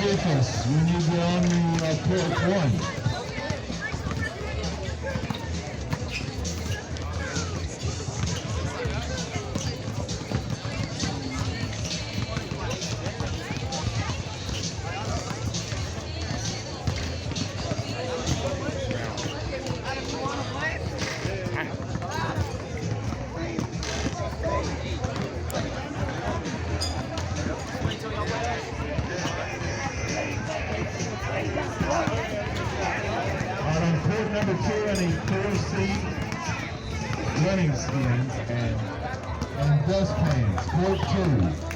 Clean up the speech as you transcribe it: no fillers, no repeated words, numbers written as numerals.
Cephas, when you get on the court one. On court number 2 and a 4C running skin and dustpans, court 2.